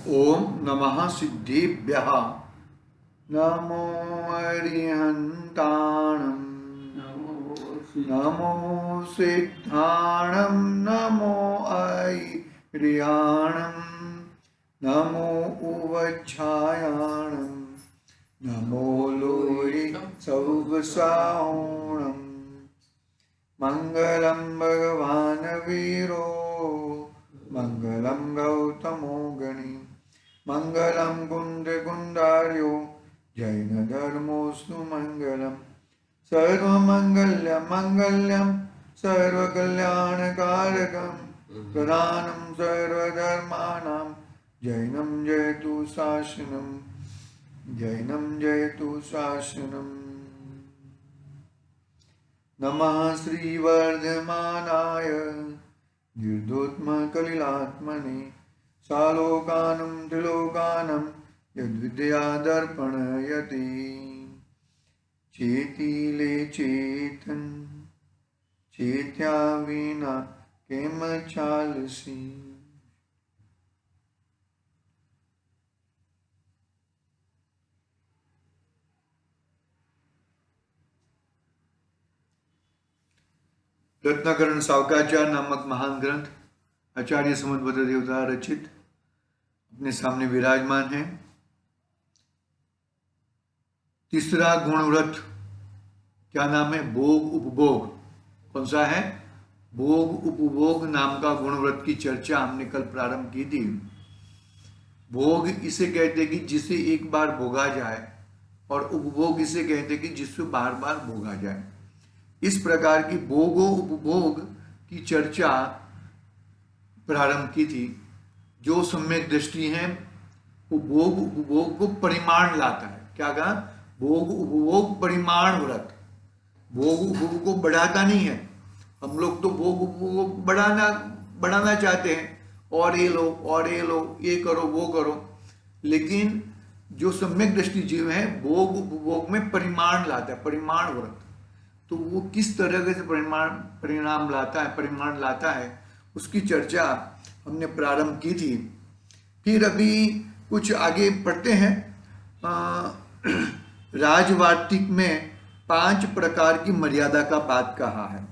ओम नमः सिद्धेभ्यः नमो अरिहन्ताणं नमो सिद्धाणं नमो ऐरियाणं नमो उवच्छायाणं नमो लोये सौगसाओणं मंगलम भगवान वीरो मंगलम गौतमो गणी मंगलम कुंद कुंडार्यो जैन धर्मोस्तु मंगलम सर्वमंगल्यम मंगल्यम सर्वकल्याणकारकम प्रधानम सर्वधर्माणां जैनम जयतु शासनम जैनम जयतु शासनम। नमः श्रीवर्धमानाय निर्दोत्मकलिलात्मने सालोकानं त्रिलोकानं यद्विद्यादर्पणयति चेतिले चेतन चेत्या विना केम चालसी। रत्नाकरण सावकाचार्य नामक महान ग्रंथ आचार्य समुद्भद्र देवता रचित अपने सामने विराजमान है। तीसरा गुणव्रत क्या नाम है? भोग उपभोग। कौन सा है? भोग उपभोग नाम का गुणव्रत की चर्चा हमने कल प्रारंभ की थी। भोग इसे कहते कि जिसे एक बार भोगा जाए और उपभोग इसे कहते कि जिससे बार बार भोगा जाए। इस प्रकार की भोगो उपभोग की चर्चा प्रारंभ की थी। जो सम्यक दृष्टि है वो भोग उपभोग को परिमाण लाता है। क्या कहा? भोग उपभोग परिमाण व्रत। भोग उपभोग को बढ़ाता नहीं है। हम लोग तो भोग उपभोग बढ़ाना चाहते हैं, और ये लो और ये लो, ये करो वो करो। लेकिन जो सम्यक दृष्टि जीव है भोग उपभोग में परिमाण लाता है, परिमाण व्रत। तो वो किस तरह से परिणाम लाता है, परिमाण लाता है, उसकी चर्चा हमने प्रारंभ की थी। फिर अभी कुछ आगे पढ़ते हैं। राजवार्तिक में 5 प्रकार की मर्यादा का बात कहा है।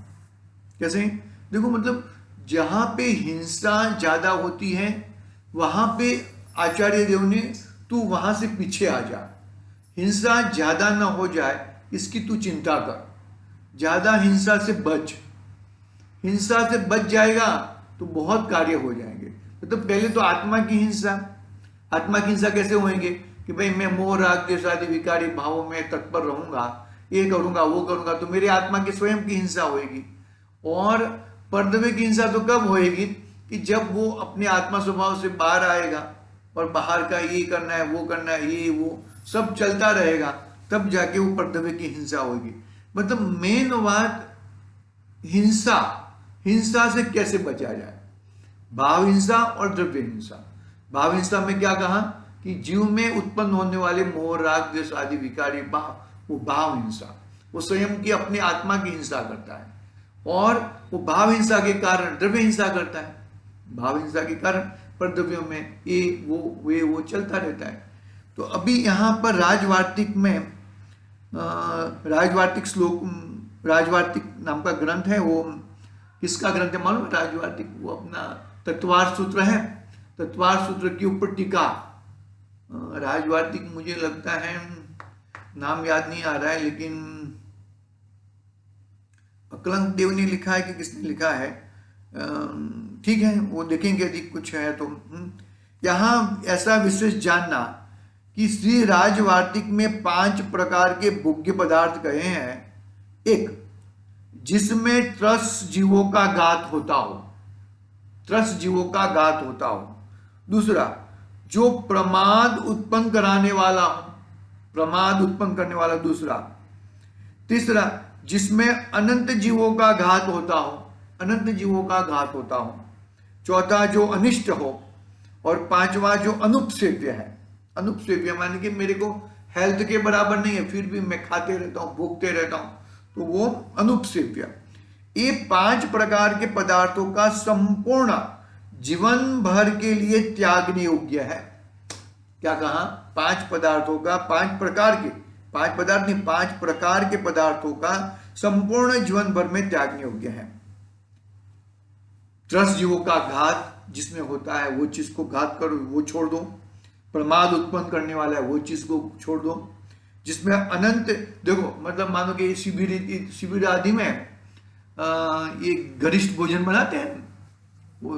कैसे? देखो, मतलब जहां पे हिंसा ज्यादा होती है वहां पे आचार्य देव ने तू वहां से पीछे आ जा, हिंसा ज्यादा ना हो जाए इसकी तू चिंता कर, ज्यादा हिंसा से बच। हिंसा से बच जाएगा तो बहुत कार्य हो जाएंगे। तो पहले तो आत्मा की हिंसा कैसे होंगे कि भाई मैं मोह राग द्वेष आदि विकारी भावों में तत्पर रहूंगा, ये करूंगा वो करूंगा, तो मेरी आत्मा की स्वयं की हिंसा होएगी। और परदवे की हिंसा तो कब होएगी कि जब वो अपने आत्मा स्वभाव से बाहर आएगा और बाहर का ये करना है वो करना है ये वो सब चलता रहेगा, तब जाके वो परदवे की हिंसा होगी। मतलब मेन बात हिंसा से कैसे बचा जाए। भाव हिंसा और द्रव्य हिंसा। भाव हिंसा में क्या कहा कि जीव में उत्पन्न होने वाले मोह राग द्वेष आदि विकारी भाव, वो भाव हिंसा, वो स्वयं की अपनी आत्मा की हिंसा करता है। और वो भाव हिंसा के कारण द्रव्य हिंसा करता है। भाव हिंसा के कारण पर द्रव्यों में ये वो चलता रहता है। तो अभी यहां पर राजवार्तिक में राजवार्तिक नाम का ग्रंथ है। वो किसका ग्रंथ है मालूम है? राजवार्तिक वो अपना तत्वार्थ सूत्र है। तत्वार्थ सूत्र के ऊपर टीका। राजवार्तिक मुझे लगता है नाम याद नहीं आ रहा है, लेकिन अकलंक देव ने लिखा है कि किसने लिखा है, ठीक है वो देखेंगे यदि कुछ है तो। यहाँ ऐसा विशेष जानना कि श्री राजवार्तिक में 5 प्रकार के भोग्य पदार्थ कहे हैं। एक, जिसमें त्रस जीवों का घात होता हो, त्रस जीवों का घात होता हो। दूसरा, जो प्रमाद उत्पन्न कराने वाला हो, प्रमाद उत्पन्न करने वाला दूसरा। तीसरा, जिसमें अनंत जीवों का घात होता हो, अनंत जीवों का घात होता हो। चौथा, जो अनिष्ट हो। और 5वां, जो अनुपसेव्य है। अनुपसेव्य माने कि मेरे को हेल्थ के बराबर नहीं है फिर भी मैं खाते रहता हूं, भूखते रहता हूं, तो वो अनुपसेव्य। ये 5 प्रकार के पदार्थों का संपूर्ण जीवन भर के लिए त्यागने योग्य है। क्या कहा? 5 पदार्थों का, 5 प्रकार के, 5 पदार्थ नहीं, 5 प्रकार के पदार्थों का संपूर्ण जीवन भर में त्यागने योग्य है। 10 जीवों का घात जिसमें होता है वो चीज को घात करो, वो छोड़ दो। प्रमाद उत्पन्न करने वाला है वो चीज को छोड़ दो। जिसमें अनंत, देखो मतलब मानो कि शिविर आदि में ये गरिष्ठ भोजन बनाते हैं, वो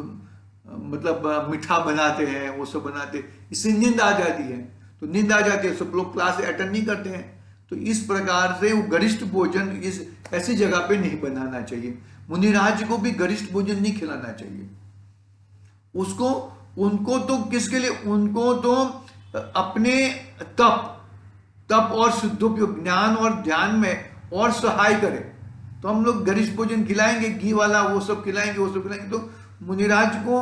मतलब मीठा बनाते हैं, वो सब बनाते हैं, इससे नींद आ जाती है। तो नींद आ जाती है, सब लोग क्लास अटेंड नहीं करते हैं। तो इस प्रकार से वो गरिष्ठ भोजन इस ऐसी जगह पे नहीं बनाना चाहिए। मुनिराज को भी गरिष्ठ भोजन नहीं खिलाना चाहिए। उसको, उनको तो किसके लिए? उनको तो अपने तप और शुद्धोपयोग, ज्ञान और ध्यान में और सहाय करे। तो हम लोग गरिष्ठ भोजन खिलाएंगे, घी वाला वो सब खिलाएंगे, वो सब खिलाएंगे, तो मुनिराज को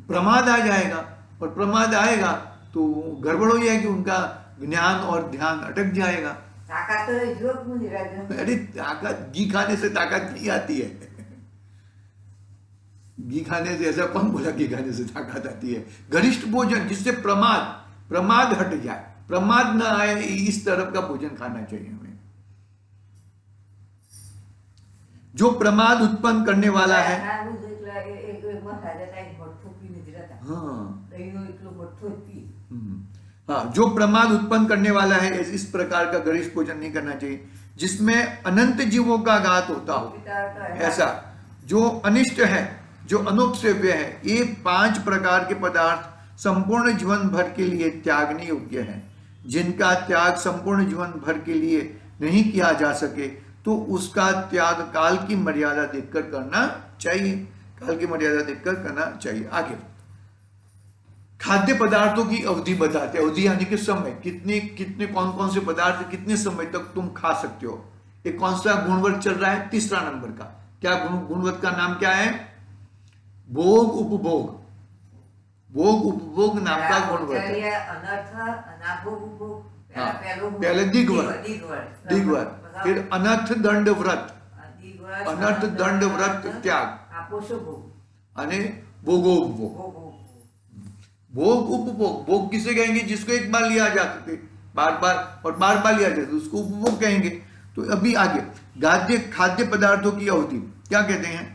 प्रमाद आ जाएगा, और प्रमाद आएगा तो गड़बड़ हो जाएगी, उनका ज्ञान और ध्यान अटक जाएगा। ताकत तो मुनिराज, अरे ताकत, घी खाने से ताकत नहीं आती है। घी खाने से, ऐसा कौन बोला घी खाने से ताकत आती है? गरिष्ठ भोजन जिससे प्रमाद हट जाए, प्रमाद ना आए, इस तरफ का भोजन खाना चाहिए हमें। जो प्रमाद उत्पन्न करने वाला है, हाँ, जो प्रमाद उत्पन्न करने वाला है, इस प्रकार का गरिष्ठ भोजन नहीं करना चाहिए जिसमें अनंत जीवों का घात होता हो। ऐसा जो अनिष्ट है, जो अनुपसेव्य है, ये 5 प्रकार के पदार्थ संपूर्ण जीवन भर के लिए त्यागने योग्य है। जिनका त्याग संपूर्ण जीवन भर के लिए नहीं किया जा सके तो उसका त्याग काल की मर्यादा देखकर करना चाहिए। काल की मर्यादा देखकर करना चाहिए। आगे खाद्य पदार्थों की अवधि बताते हैं। अवधि यानी कि समय, कितने कितने कौन कौन से पदार्थ कितने समय तक तुम खा सकते हो। एक कौन सा गुणवत्त चल रहा है? 3रा नंबर का। क्या गुणवत्त का नाम क्या है? भोग उपभोग। भोग उपभोग नाम का गुणवत्त है। हाँ, पहले दिग्वर्त, फिर अनर्थ दंड व्रत, अनर्थ दंड व्रत त्याग, अने भोगोपभोग। भोग उपभोग, भोग किसे कहेंगे? जिसको एक बार लिया जा सके, बार बार लिया जाए, उसको उपभोग कहेंगे। तो अभी आगे खाद्य पदार्थों की अवधि क्या कहते हैं?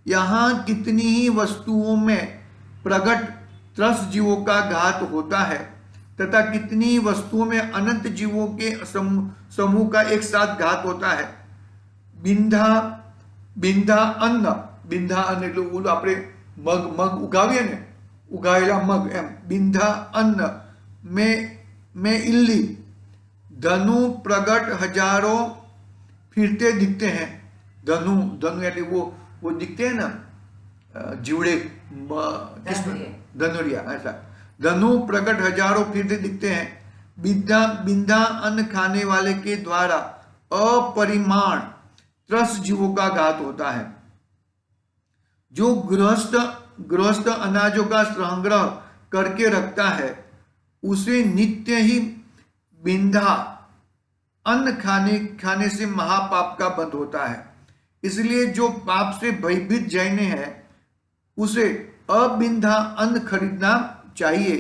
यहां कितनी ही वस्तुओं में प्रकट 10 जीवों का घात होता है तथा कितनी वस्तुओं में अनंत जीवों के समूह का एक साथ घात होता है। बिंधा अन्न, बिंधा अन्न એટલે ઓલું આપણે મગ ઉગાવીએ ને, ઉગાવેલા મગ એમ, बिंधा अन्न में इल्ली धनु प्रगट हजारों फिरते दिखते हैं। धनु यानी वो दिखते हैं ना, जीवड़े, धनुरिया, ऐसा। धनु प्रकट हजारों फिरते दिखते हैं। बिंधा अन्न खाने वाले के द्वारा अपरिमाण 10 जीवों का घात होता है। जो गृहस्थ अनाजों का संग्रह करके रखता है उसे नित्य ही बिंधा अन्न खाने से महापाप का बंध होता है। इसलिए जो पाप से भयभीत जैन है उसे अबिंधा अन्न खरीदना चाहिए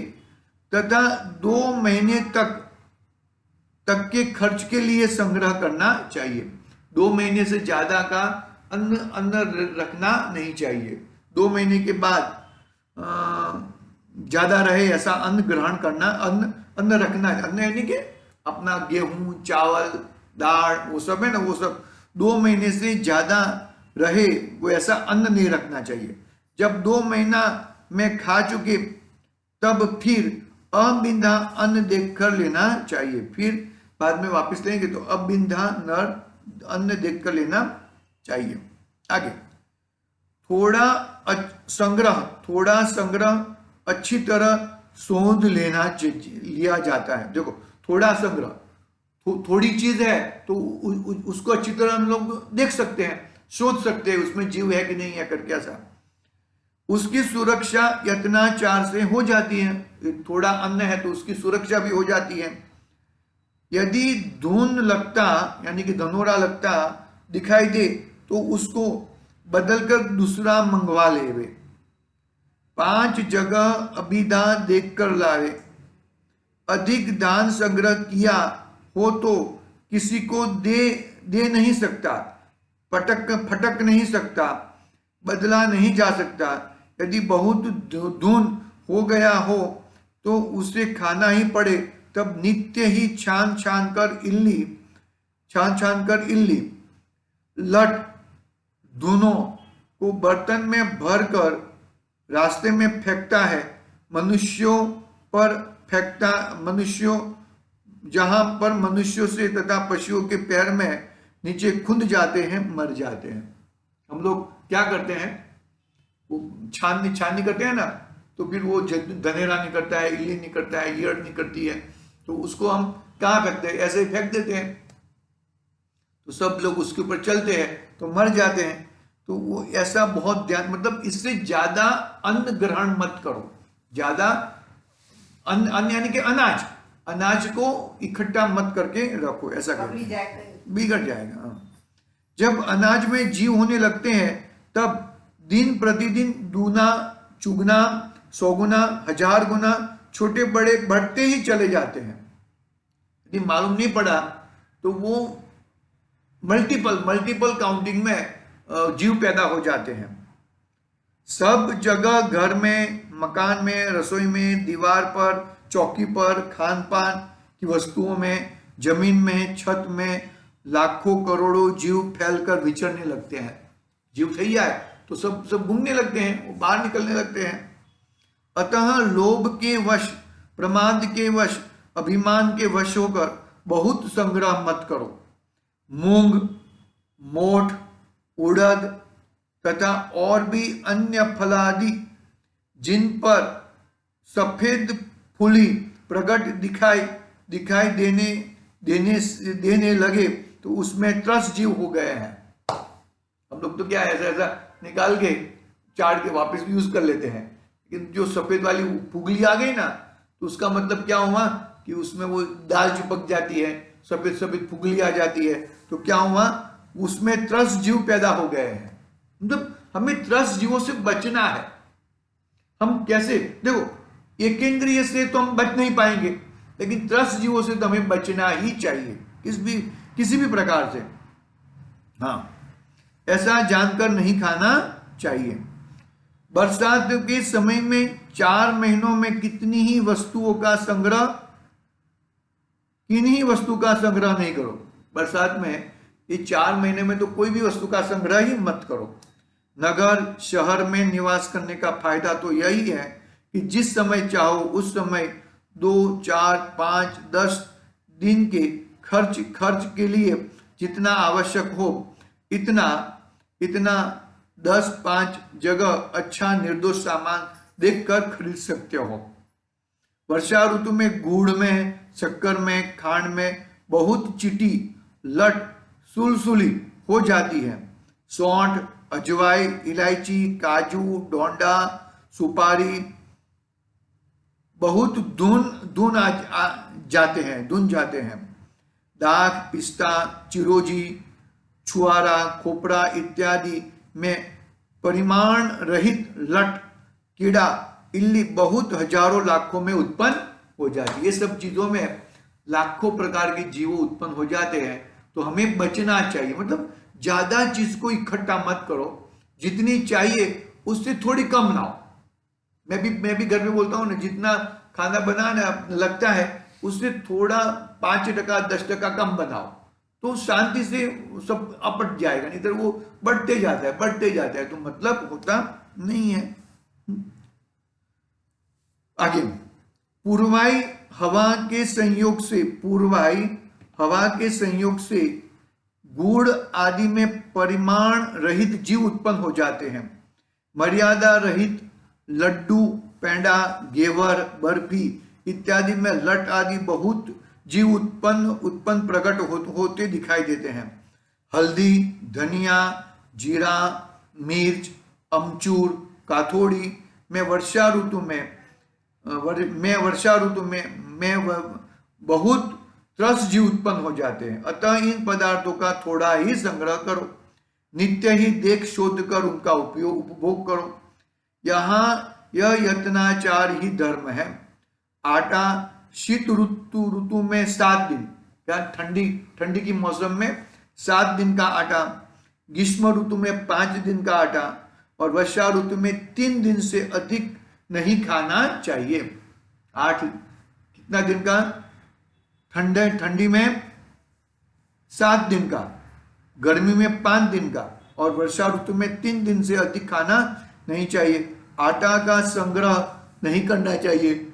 तथा 2 महीने तक के खर्च के लिए संग्रह करना चाहिए। 2 महीने से ज्यादा का अन्न रखना नहीं चाहिए। 2 महीने के बाद ज्यादा रहे ऐसा अन्न ग्रहण करना, अन्न रखना। अन्न यानी कि अपना गेहूं, चावल, दाल, वो सब है ना, वो सब 2 महीने से ज्यादा रहे वो ऐसा अन्न नहीं रखना चाहिए। जब 2 महीना में खा चुके तब फिर अबिंधा अन्न देखकर लेना चाहिए। फिर बाद में वापस लेंगे तो अबिंधा अन्न देखकर लेना चाहिए। आगे थोड़ा संग्रह अच्छी तरह सोंध लिया जाता है। देखो थोड़ा संग्रह, थोड़ी चीज है तो उसको अच्छी तरह हम लोग देख सकते हैं, सोच सकते हैं उसमें जीव है कि नहीं है करके। ऐसा उसकी सुरक्षा यत्नाचार से हो जाती है। थोड़ा अन्न है तो उसकी सुरक्षा भी हो जाती है। यदि धुन लगता यानी कि धनोरा लगता दिखाई दे तो उसको बदलकर दूसरा मंगवा ले वे। 5 जगह अभिधा देखकर लावे। अधिक दान संग्रह किया हो तो किसी को दे नहीं सकता, फटक नहीं सकता, बदला नहीं जा सकता। यदि बहुत धून हो गया हो तो उसे खाना ही पड़े। तब नित्य ही छान छान कर इल्ली लट दोनों को बर्तन में भर कर रास्ते में फेंकता है। मनुष्यों जहां पर मनुष्यों से तथा पशुओं के पैर में नीचे खुंद जाते हैं, मर जाते हैं। हम लोग क्या करते हैं, वो छाननी करते हैं ना, तो फिर वो धनेरा निकलता है, इल्ली निकलता है, ईयड़ निकलती है, तो उसको हम कहाँ फेंकते हैं, ऐसे ही फेंक देते हैं। तो सब लोग उसके ऊपर चलते हैं तो मर जाते हैं। तो वो ऐसा बहुत ध्यान, मतलब इससे ज्यादा अन्न ग्रहण मत करो। ज्यादा अन्न यानी कि अनाज को इकट्ठा मत करके रखो, ऐसा करो, बिगड़ जाएगा। जब अनाज में जीव होने लगते हैं तब दिन प्रतिदिन दूना, चुगना, 100 गुना, 1000 गुना छोटे बड़े बढ़ते ही चले जाते हैं। यदि मालूम नहीं पड़ा तो वो मल्टीपल काउंटिंग में जीव पैदा हो जाते हैं। सब जगह, घर में, मकान में, रसोई में, दीवार पर, चौकी पर, खान पान की वस्तुओं में, जमीन में, छत में लाखों करोड़ों जीव फैलकर विचरने लगते हैं। जीव सही है तो सब घूमने लगते हैं, वो बाहर निकलने लगते हैं। अतः लोभ के वश, प्रमाद के वश, अभिमान के वश होकर बहुत संग्रह मत करो। मूंग, मोठ, उड़द तथा और भी अन्य फलादि जिन पर सफेद फूली प्रकट दिखाई देने लगे तो उसमें त्रस जीव हो गए हैं। हम लोग तो क्या ऐसा निकाल के चाट के वापस भी यूज कर लेते हैं, लेकिन जो सफेद वाली फुगली आ गई ना, तो उसका मतलब क्या हुआ कि उसमें वो दाल चिपक जाती है, सफेद फुगली आ जाती है, तो क्या हुआ, उसमें त्रस जीव पैदा हो गए हैं। मतलब हमें त्रस जीवों से बचना है। हम कैसे, देखो, एकेंद्रिय से तो हम बच नहीं पाएंगे, लेकिन त्रस जीवों से तो हमें बचना ही चाहिए, किसी भी प्रकार से। हाँ, ऐसा जानकर नहीं खाना चाहिए। बरसात के समय में 4 महीनों में किन्हीं वस्तु का संग्रह नहीं करो। बरसात में ये 4 महीने में तो कोई भी वस्तु का संग्रह ही मत करो। नगर शहर में निवास करने का फायदा तो यही है कि जिस समय चाहो उस समय 2, 4, 5, 10 दिन के खर्च के लिए जितना आवश्यक हो इतना 10-5 जगह अच्छा निर्दोष सामान देखकर खरीद सकते हो। वर्षा ऋतु में गुड़ में, शक्कर में, खांड में बहुत चीटी लट सुलसुली हो जाती है। सौंठ, अजवाई, इलायची, काजू, डोंडा, सुपारी बहुत धुन जाते हैं। दाख, पिस्ता, चिरोजी, छुआरा, खोपड़ा इत्यादि में परिमाण रहित लट, कीड़ा, इल्ली बहुत हजारों लाखों में उत्पन्न हो जाती है। ये सब चीजों में लाखों प्रकार के जीव उत्पन्न हो जाते हैं, तो हमें बचना चाहिए। मतलब ज्यादा चीज को इकट्ठा मत करो, जितनी चाहिए उससे थोड़ी कम लाओ। मैं भी घर में बोलता हूँ ना, जितना खाना बनाना लगता है उससे थोड़ा 5%, 10% कम बनाओ, तो शांति से सब अपट जाएगा। नहीं तो वो बढ़ते जाता है तो मतलब होता नहीं है। आगे, पूर्वाई हवा के संयोग से गुड़ आदि में परिमाण रहित जीव उत्पन्न हो जाते हैं। मर्यादा रहित लड्डू, पेंडा, घेवर, बर्फी इत्यादि में लट आदि बहुत जीव उत्पन्न प्रकट होते दिखाई देते हैं। हल्दी, धनिया, जीरा, मिर्च, अमचूर, काथोड़ी में वर्षा ऋतु में बहुत त्रस जीव उत्पन्न हो जाते हैं। अतः इन पदार्थों का थोड़ा ही संग्रह करो, नित्य ही देख शोध कर उनका उपभोग करो। यहाँ यह यत्नाचार ही धर्म है। आटा शीत ऋतु में 7 दिन, क्या ठंडी की मौसम में 7 दिन का आटा, ग्रीष्म ऋतु में 5 दिन का आटा और वर्षा ऋतु में 3 दिन से अधिक नहीं खाना चाहिए। 8 कितना दिन का? ठंडी में 7 दिन का, गर्मी में 5 दिन का और वर्षा ऋतु में 3 दिन से अधिक खाना नहीं चाहिए। आटा का संग्रह नहीं करना चाहिए।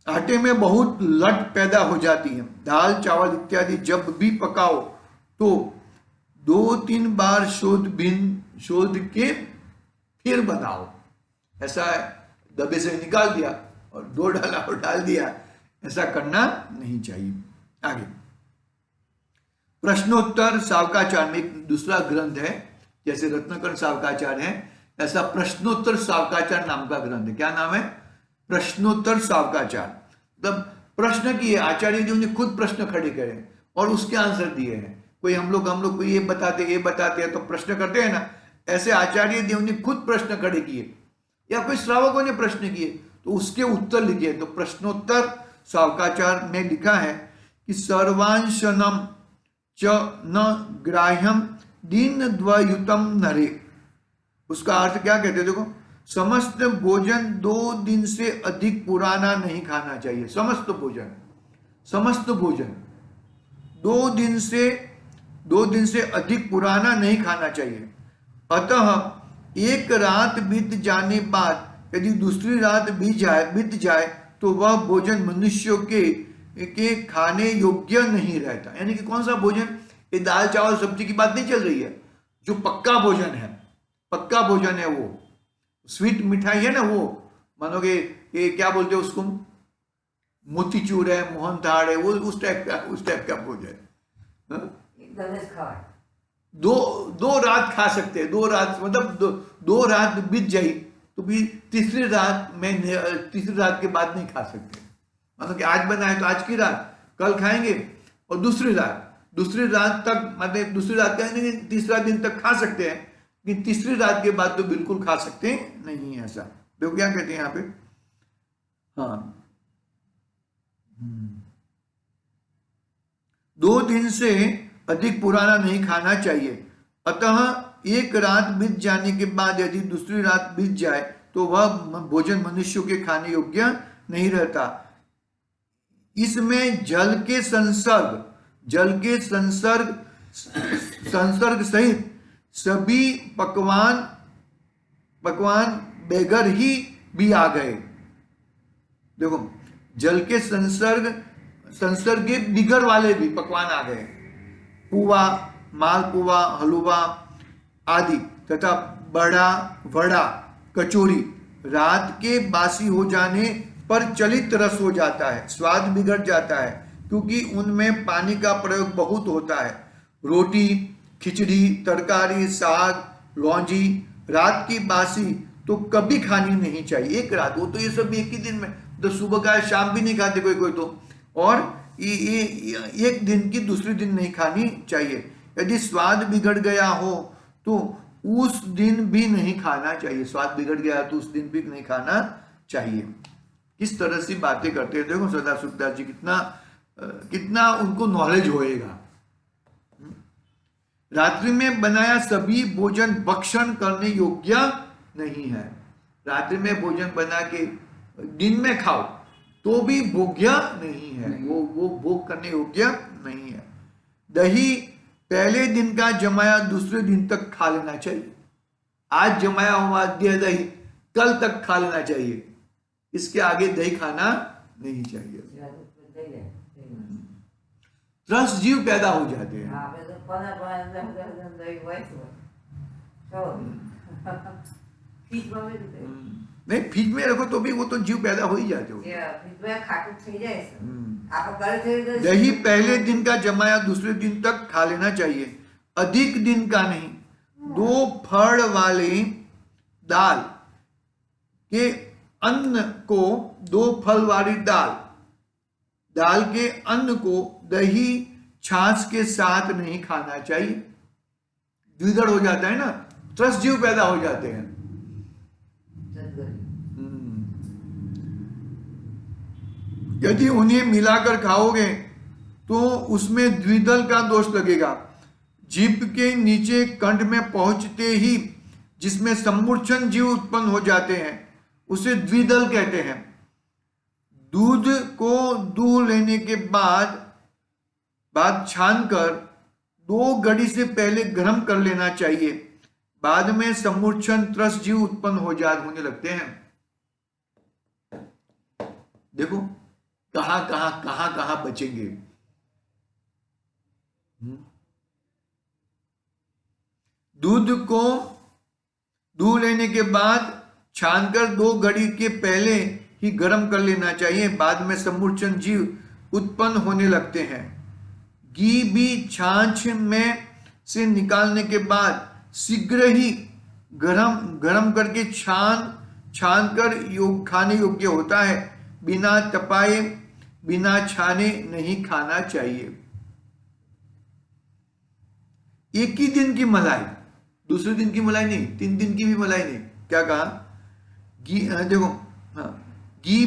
आटे में बहुत लट पैदा हो जाती है। दाल चावल इत्यादि जब भी पकाओ तो 2-3 बार शोध के फिर बनाओ। ऐसा डब्बे से निकाल दिया और 2 डाला और डाल दिया, ऐसा करना नहीं चाहिए। आगे प्रश्नोत्तर सावकाचार में एक दूसरा ग्रंथ है, जैसे रत्नाकर सावकाचार है, ऐसा प्रश्नोत्तर सावकाचार नाम का ग्रंथ है। क्या नाम है? प्रश्नोत्तर सावकाचार। मतलब प्रश्न किए, आचार्य जी ने खुद प्रश्न खड़े करे और उसके आंसर दिए हैं। कोई हम लोग को ये बताते हैं तो प्रश्न करते हैं ना, ऐसे आचार्य देव ने खुद प्रश्न खड़े किए या कोई श्रावकों ने प्रश्न किए तो उसके उत्तर लिखे। तो प्रश्नोत्तर सावकाचार में लिखा है कि सर्वांशनम च न ग्राह्यम दीन द्वयुतम नरे। उसका अर्थ क्या कहते हैं? देखो, समस्त भोजन 2 दिन से अधिक पुराना नहीं खाना चाहिए। समस्त भोजन 2 दिन से अधिक पुराना नहीं खाना चाहिए। अतः एक रात बीत जाने बाद यदि दूसरी रात बीत जाए तो वह भोजन मनुष्यों के खाने योग्य नहीं रहता। यानी कि कौन सा भोजन? ये दाल चावल सब्जी की बात नहीं चल रही है। जो पक्का भोजन है, वो स्वीट मिठाई है ना, वो मानो कि ये क्या बोलते हैं उसको, मोतीचूर है, मोहनथाल है, वो उस टाइप का भोजन। दो रात खा सकते हैं। 2 रात मतलब 2 रात बीत जाई तो भी तीसरी रात के बाद नहीं खा सकते। मतलब कि आज बनाए तो आज की रात, कल खाएंगे और दूसरी रात तक, मतलब दूसरी रात का नहीं, तीसरा दिन तक खा सकते हैं, लेकिन तीसरी रात के बाद तो बिल्कुल खा सकते नहीं है। ऐसा देखो क्या कहते हैं यहाँ पे, हाँ, 2 दिन से अधिक पुराना नहीं खाना चाहिए। अतः एक रात बीत जाने के बाद यदि दूसरी रात बीत जाए तो वह भोजन मनुष्यों के खाने योग्य नहीं रहता। इसमें जल के संसर्ग सहित सभी पकवान बेगर ही भी आ गए। देखो, जल के संसर्ग के बिगर वाले भी पकवान आ गए। पुआ, मालपुआ, हलवा आदि तथा वड़ा, कचौरी रात के बासी हो जाने पर चलित रस हो जाता है, स्वाद बिगड़ जाता है, क्योंकि उनमें पानी का प्रयोग बहुत होता है। रोटी, खिचड़ी, तरकारी, साग, लौंजी रात की बासी तो कभी खानी नहीं चाहिए। एक रात, वो तो ये सब एक ही दिन में, तो सुबह का शाम भी नहीं खाते कोई तो, और ये एक दिन की दूसरे दिन नहीं खानी चाहिए। यदि स्वाद बिगड़ गया हो तो उस दिन भी नहीं खाना चाहिए। स्वाद बिगड़ गया तो उस दिन भी नहीं खाना चाहिए। किस तरह से बातें करते हैं, देखो सरदार सुखदास जी कितना उनको नॉलेज होएगा। रात्रि में बनाया सभी भोजन भक्षण करने योग्य नहीं है। रात्रि में भोजन बना के दिन में खाओ तो भी भोग्य नहीं है, वो भोग करने योग्य नहीं है। दही पहले दिन का जमाया दूसरे दिन तक खा लेना चाहिए। आज जमाया हुआ दही कल तक खा लेना चाहिए, इसके आगे दही खाना नहीं चाहिए। रस जीव पैदा हो जाते हैं। नहीं, फ्रिज में रखो तो भी वो तो जीव पैदा हो ही जाते हो। दही पहले दिन का जमाया दूसरे दिन तक खा लेना चाहिए, अधिक दिन का नहीं। 2 फड़ वाले दाल के अन्न को 2 फल वाली दाल के अन्न को दही छाछ के साथ नहीं खाना चाहिए। द्विदड़ हो जाता है ना, त्रस जीव पैदा हो जाते हैं। यदि उन्हें मिलाकर खाओगे तो उसमें द्विदल का दोष लगेगा। जीभ के नीचे कंठ में पहुंचते ही जिसमें सम्मूर्छन जीव उत्पन्न हो जाते हैं उसे द्विदल कहते हैं। दूध को दूह लेने के बाद छानकर 2 घड़ी से पहले गर्म कर लेना चाहिए। बाद में सम्मूर्छन त्रस जीव उत्पन्न होने लगते हैं। देखो कहां बचेंगे। दूध को दूह लेने के बाद छानकर 2 घड़ी के पहले ही गर्म कर लेना चाहिए। बाद में सम्मूर्छन जीव उत्पन्न होने लगते हैं। घी भी छाछ में से निकालने के बाद शीघ्र ही गरम करके छान कर खाने योग्य होता है। बिना तपाए बिना छाने नहीं खाना चाहिए। एक ही दिन की मलाई, दूसरे दिन की मलाई नहीं, 3 दिन की भी मलाई नहीं। क्या कहा? घी, देखो, घी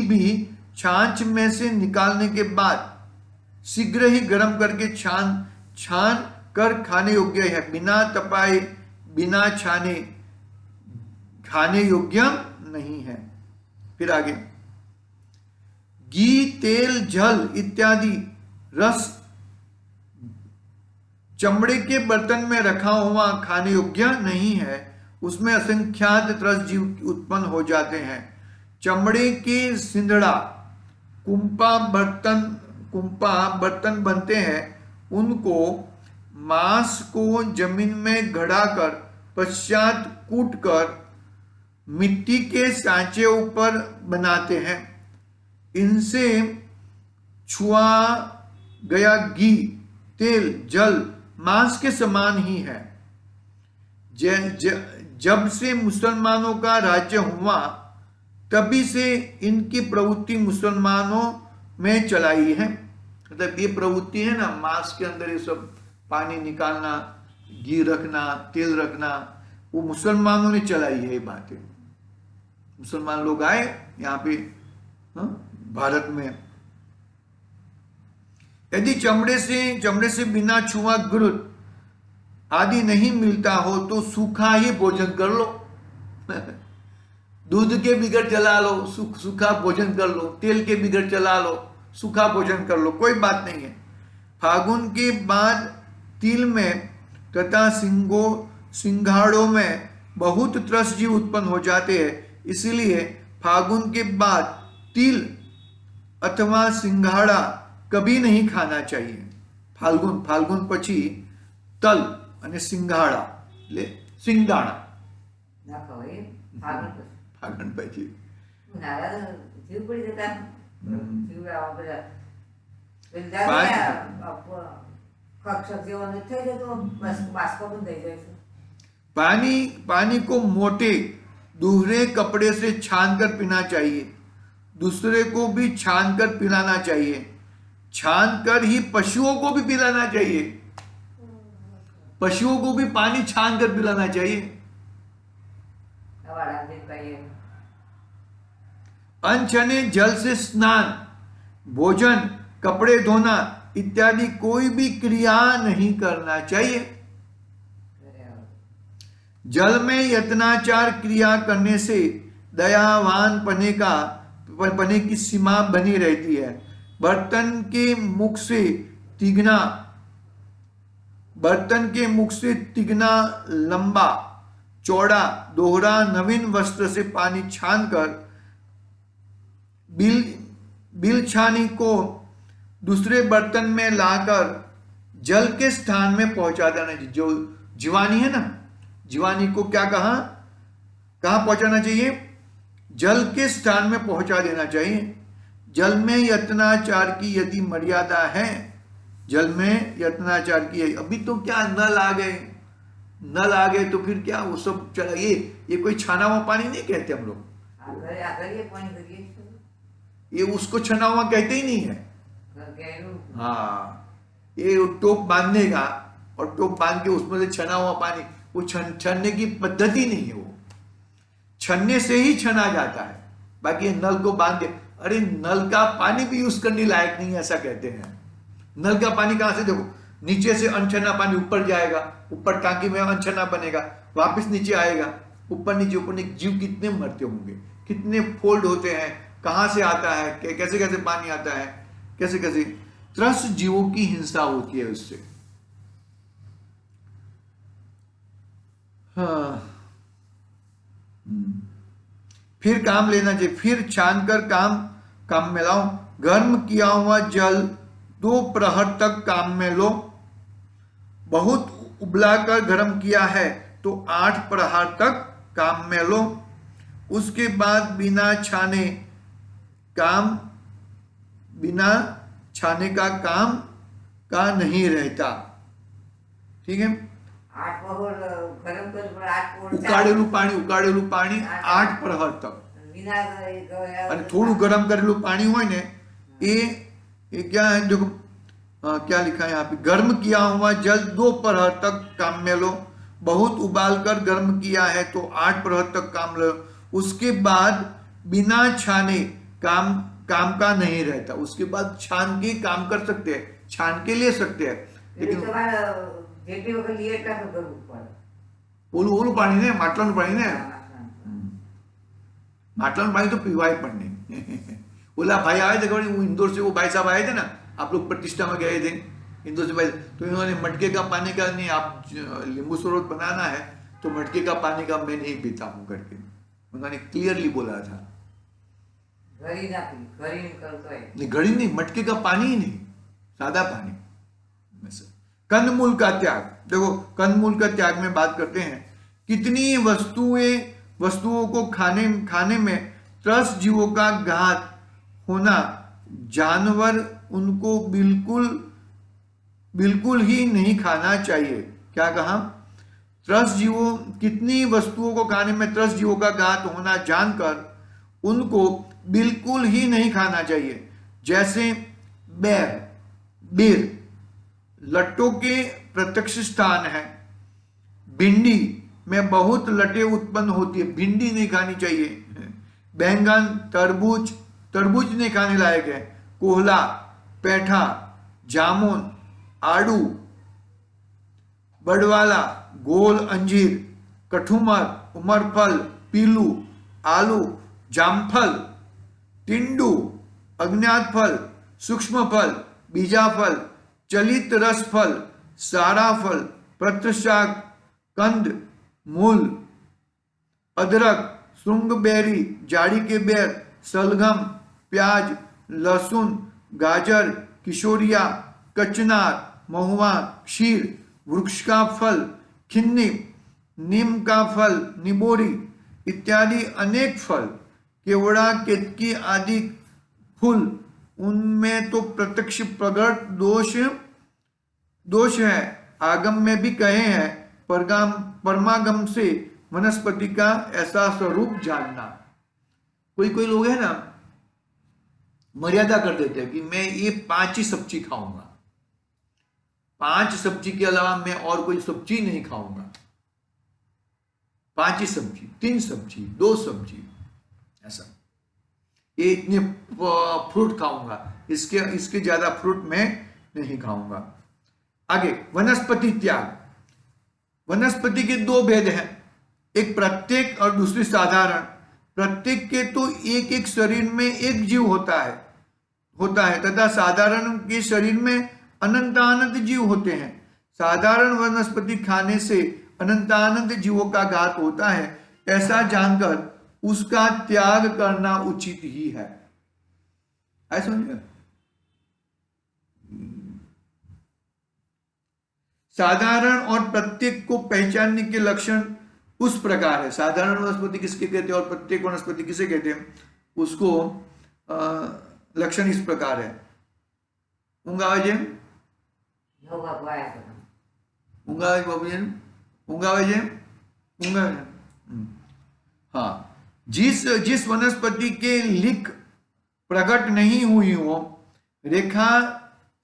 भी छाछ में से निकालने के बाद शीघ्र ही गर्म करके छान कर खाने योग्य है। बिना तपाए बिना छाने खाने योग्य नहीं है। फिर आगे, घी, तेल, जल इत्यादि रस चमड़े के बर्तन में रखा हुआ खाने योग्य नहीं है। उसमें असंख्यात त्रस जीव उत्पन्न हो जाते हैं। चमड़े के सिंदड़ा, कुंपा बर्तन बनते हैं। उनको मांस को जमीन में गड़ाकर पश्चात कूटकर मिट्टी के सांचे ऊपर बनाते हैं। इनसे छुआ गया घी, तेल, जल मांस के समान ही है। जब से मुसलमानों का राज्य हुआ तभी से इनकी प्रवृत्ति मुसलमानों में चलाई है। मतलब ये प्रवृत्ति है ना, मांस के अंदर ये सब पानी निकालना, घी रखना, तेल रखना, वो मुसलमानों ने चलाई है ये बातें। मुसलमान लोग आए यहाँ पे भारत में। यदि चमड़े से बिना छुआ गुड़ आदि नहीं मिलता हो तो सूखा ही भोजन कर लो। दूध के बिगड़ चला लो, सूखा भोजन कर लो। तेल के बिगड़ चला लो, सूखा भोजन कर लो, कोई बात नहीं है। फागुन के बाद तिल में तथा सिंघाड़ों में बहुत त्रस जीव उत्पन्न हो जाते हैं। इसलिए फागुन के बाद तिल अथवा सिंघाड़ा कभी नहीं खाना चाहिए। फाल्गुन પછી તલ અને સિંઘાડા એટલે સિંગદાણા ના ખવાય ફાગણ પછી નારા જીવ પડી જતા જીવ આવા બધા કક્ષક જેવાનું થઈ જતો બસ બાષ્પો પણ થઈ જાય છે। पानी को मोटे दूहरे कपड़े से छानकर पीना चाहिए। दूसरे को भी छानकर पिलाना चाहिए। छानकर ही पशुओं को भी पिलाना चाहिए। पशुओं को भी पानी छानकर पिलाना चाहिए। अनछने जल से स्नान, भोजन, कपड़े धोना इत्यादि कोई भी क्रिया नहीं करना चाहिए। जल में यत्नाचार क्रिया करने से दयावान पने की सीमा बनी रहती है। बर्तन के मुख से तिगना लंबा चौड़ा दोहरा नवीन वस्त्र से पानी छानकर बिल छानी को दूसरे बर्तन में लाकर जल के स्थान में पहुंचा देना चाहिए। जो जीवानी है ना, जीवानी को क्या कहां पहुंचाना चाहिए? जल के स्थान में पहुंचा देना चाहिए। जल में यत्नाचार की यदि मर्यादा है, जल में यत्नाचार की, अभी तो क्या नल आ गए तो फिर क्या वो सब चला। ये कोई छाना हुआ पानी नहीं कहते हम लोग, ये उसको छना हुआ कहते ही नहीं है। हाँ, ये टोप बांधने का और टोप बांध के उसमें से छना हुआ पानी, वो छनने की पद्धति नहीं है। वो छन्ने से ही छना जाता है। बाकी ये नल को बांध के अरे नल का पानी भी यूज करने लायक नहीं है, ऐसा कहते हैं। नल का पानी कहां से, देखो नीचे से अनछना पानी ऊपर जाएगा, ऊपर टांकी में अनछना बनेगा, वापस नीचे आएगा, ऊपर नीचे ऊपर नीचे। जीव कितने मरते होंगे, कितने फोल्ड होते हैं, कहां से आता है, कैसे कैसे पानी आता है, कैसे कैसे। त्रस्त जीवों की हिंसा होती है उससे। हाँ। फिर काम लेना चाहिए, फिर छान कर काम में लाओ। गर्म किया हुआ जल 2 प्रहर तक काम में लो। बहुत उबला कर गर्म किया है तो 8 प्रहर तक काम में लो। उसके बाद बिना छाने का काम का नहीं रहता। ठीक है। 8 पहर गरम कर 8 पहर उकाड़ेलू पानी 8 प्रहर तक। बिना અને થોડું ગરમ કરેલું પાણી હોય ને એ क्या है, देखो क्या लिखा है यहाँ पे, गर्म किया हुआ जल 2 प्रहर तक काम में लो। बहुत उबाल कर गर्म किया है तो 8 प्रहर तक काम लो। उसके बाद बिना छाने काम का नहीं रहता। उसके बाद छान के काम कर सकते हैं, छान के ले सकते हैं, लेकिन જેટલી વખત લીએ એટલા તો કરવું પડે। ઓલું પાણી ને, માટલાનું પાણી ને, માટલાનું पानी तो पीवाय पण नहीं। बोला भाई आए थे वो इंदौर से, वो भाई साहब आए थे ना, आप लोग प्रतिष्ठा में गए थे इंदौर से भाई, तो इन्होंने मटके का पानी का नहीं, आप लींबू शरबत बनाना है तो मटके का पानी का मैं नहीं पीता हूँ करके उन्होंने क्लियरली बोला था। नहीं घड़ी नहीं, मटके का पानी ही नहीं, सादा पानी। कंदमूल का त्याग, देखो कंदमूल का त्याग में बात करते हैं। कितनी वस्तुओं को खाने में त्रस्त जीवों का घात होना, जानवर उनको बिल्कुल ही नहीं खाना चाहिए। क्या कहा, त्रस्त जीवों, कितनी वस्तुओं को खाने में त्रस्त जीवों का घात होना जानकर उनको बिल्कुल ही नहीं खाना चाहिए। जैसे बेर लट्टों के प्रत्यक्ष स्थान है। भिंडी में बहुत लटे उत्पन्न होती है, भिंडी नहीं खानी चाहिए। बैंगन, तरबूज नहीं खाने लायक है। कोहला, पैठा, जामुन, आड़ू, बड़वाला, गोल अंजीर, कठुमर, उमरफल, पीलू, आलू, जामफल, टिंडू, अज्ञात फल, सूक्ष्म फल, बीजा फल, चलित रस फल, सारा फल, पत्र शाक, कंद, मूल, अदरक, श्रृंग बेरी, जाड़ी के बेर, सलगम, प्याज, लहसुन, गाजर, किशोरिया, कचनार, महुआ, क्षीर, वृक्ष का फल, खिन्नी, नीम का फल, निबोरी इत्यादि अनेक फल, केवड़ा, केतकी आदि फूल, उनमें तो प्रत्यक्ष प्रकट दोष है। आगम में भी कहे हैं, परमागम से वनस्पति का ऐसा स्वरूप जानना। कोई लोग है ना, मर्यादा कर देते हैं कि मैं ये 5 ही सब्जी खाऊंगा, 5 सब्जी के अलावा मैं और कोई सब्जी नहीं खाऊंगा। 5 ही सब्जी, 3 सब्जी, 2 सब्जी, ऐसा। ये इतने फ्रूट खाऊंगा, इसके ज्यादा फ्रूट मैं नहीं खाऊंगा। आगे वनस्पति त्याग। वनस्पति के 2 भेद हैं, एक प्रत्येक और दूसरी साधारण। प्रत्येक के तो एक शरीर में एक जीव होता है तथा साधारण के शरीर में अनंत जीव होते हैं। साधारण वनस्पति खाने से अनंत जीवों का घात होता है, ऐसा जानकर उसका त्याग करना उचित ही है। ऐसा समझिए। साधारण और प्रत्येक को पहचानने के लक्षण उस प्रकार है। साधारण वनस्पति किसके कहते हैं और प्रत्येक वनस्पति किसे कहते हैं, उसको लक्षण इस प्रकार है। ઊંઘાવે છે, हाँ, जिस वनस्पति के लिख प्रकट नहीं हुई हो, रेखा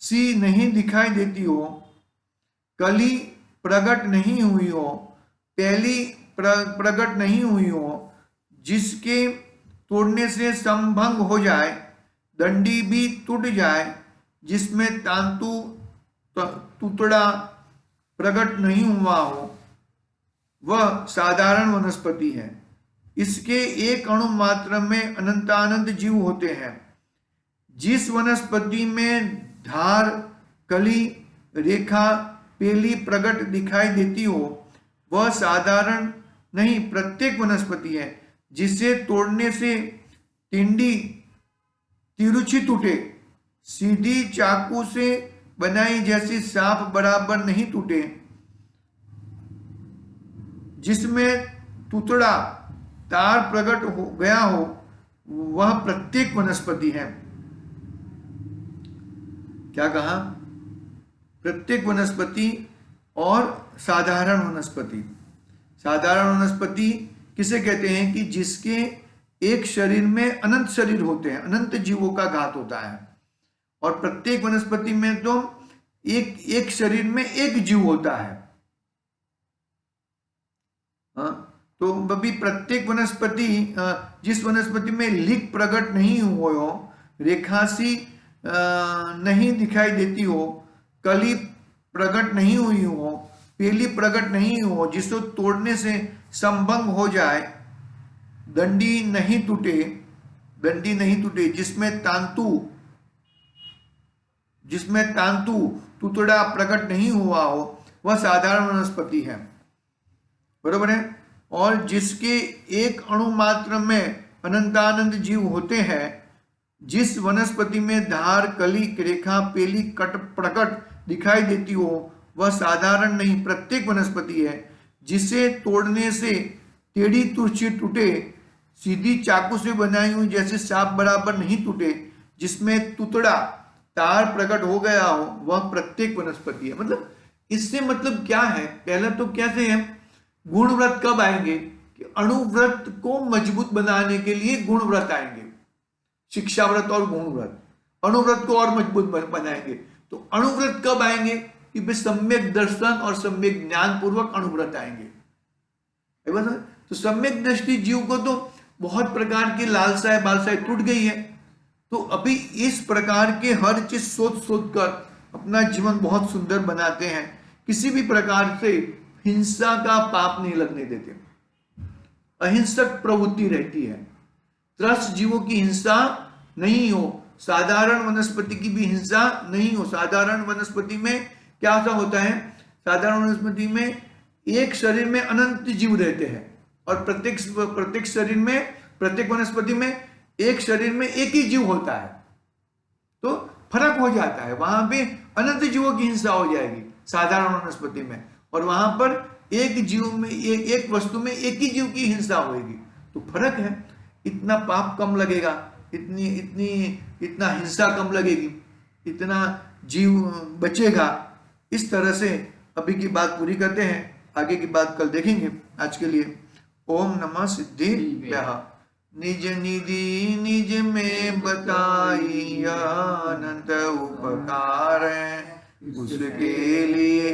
सी नहीं दिखाई देती हो, कली प्रकट नहीं हुई हो, पहली प्रकट नहीं हुई हो, जिसके तोड़ने से संभंग हो जाए, दंडी भी टूट जाए, जिसमें तांतु तुतड़ा प्रकट नहीं हुआ हो, वह साधारण वनस्पति है। इसके एक अणु मात्र में अनंतानंत जीव होते हैं। जिस वनस्पति में धार, कली, रेखा, पेली प्रकट दिखाई देती हो, वह साधारण नहीं प्रत्येक वनस्पति है। जिसे तोड़ने से टिंडी तिरुछी टूटे, सीधी चाकू से बनाई जैसी सांप बराबर नहीं टूटे, जिसमें तुतड़ा तार प्रकट हो गया हो, वह प्रत्येक वनस्पति है। क्या कहा? प्रत्येक वनस्पति और साधारण वनस्पति। साधारण वनस्पति किसे कहते हैं? कि जिसके एक शरीर में अनंत शरीर होते हैं, अनंत जीवों का घात होता है। और प्रत्येक वनस्पति में तो एक शरीर में एक जीव होता है। तो अभी प्रत्येक वनस्पति, जिस वनस्पति में लिक प्रकट नहीं हुए हो, रेखासी नहीं दिखाई देती हो, कली प्रकट नहीं हुई हो, पेली प्रकट नहीं हो, जिसको तोड़ने से संभंग हो जाए, दंडी नहीं टूटे, जिसमें तांतु तुतड़ा प्रकट नहीं हुआ हो, वह साधारण वनस्पति है। बरोबर है। और जिसके एक अणु मात्र में अनंतानंद जीव होते हैं, जिस वनस्पति में धार, कली, रेखा, पेली प्रकट दिखाई देती हो, वह साधारण नहीं प्रत्येक वनस्पति है। जिसे तोड़ने से टेढ़ी तुरछी टूटे, सीधी चाकू से बनाई हुई जैसे सांप बराबर नहीं टूटे, जिसमें तुतड़ा तार प्रकट हो गया हो, वह प्रत्येक वनस्पति है। मतलब इससे मतलब क्या है? पहला तो कैसे है, गुणव्रत कब आएंगे? कि अणुव्रत को मजबूत बनाने के लिए गुणव्रत आएंगे, शिक्षा व्रत और गुणव्रत। अणुव्रत को और मजबूत बनाएंगे। तो अणुव्रत कब आएंगे? कि वे सम्यक दर्शन और सम्यक ज्ञान पूर्वक अणुव्रत आएंगे। तो सम्यक दृष्टि जीव को तो बहुत प्रकार की लालसाएं बालसाएं टूट गई है, तो अभी इस प्रकार के हर चीज सोच कर अपना जीवन बहुत सुंदर बनाते हैं। किसी भी प्रकार से हिंसा का पाप नहीं लगने देते, अहिंसक प्रवृत्ति रहती है। त्रस्त जीवों की हिंसा नहीं हो, साधारण वनस्पति की भी हिंसा नहीं हो। साधारण वनस्पति में क्या सा होता है? साधारण वनस्पति में एक शरीर में अनंत जीव रहते हैं, और प्रत्येक शरीर में, प्रत्येक वनस्पति में एक शरीर में एक ही जीव होता है। तो फर्क हो जाता है, वहां पे अनंत जीवों की हिंसा हो जाएगी साधारण वनस्पति में, और वहां पर एक जीव में, एक वस्तु में एक ही जीव की हिंसा होगी। तो फर्क है। इतना पाप कम लगेगा, इतना हिंसा कम लगेगी, इतना जीव बचेगा। इस तरह से अभी की बात पूरी करते हैं, आगे की बात कल देखेंगे। आज के लिए ओम नमः सिद्धिभ्यः। निज निधि निज में बताई अनंत उपकार, उसके लिए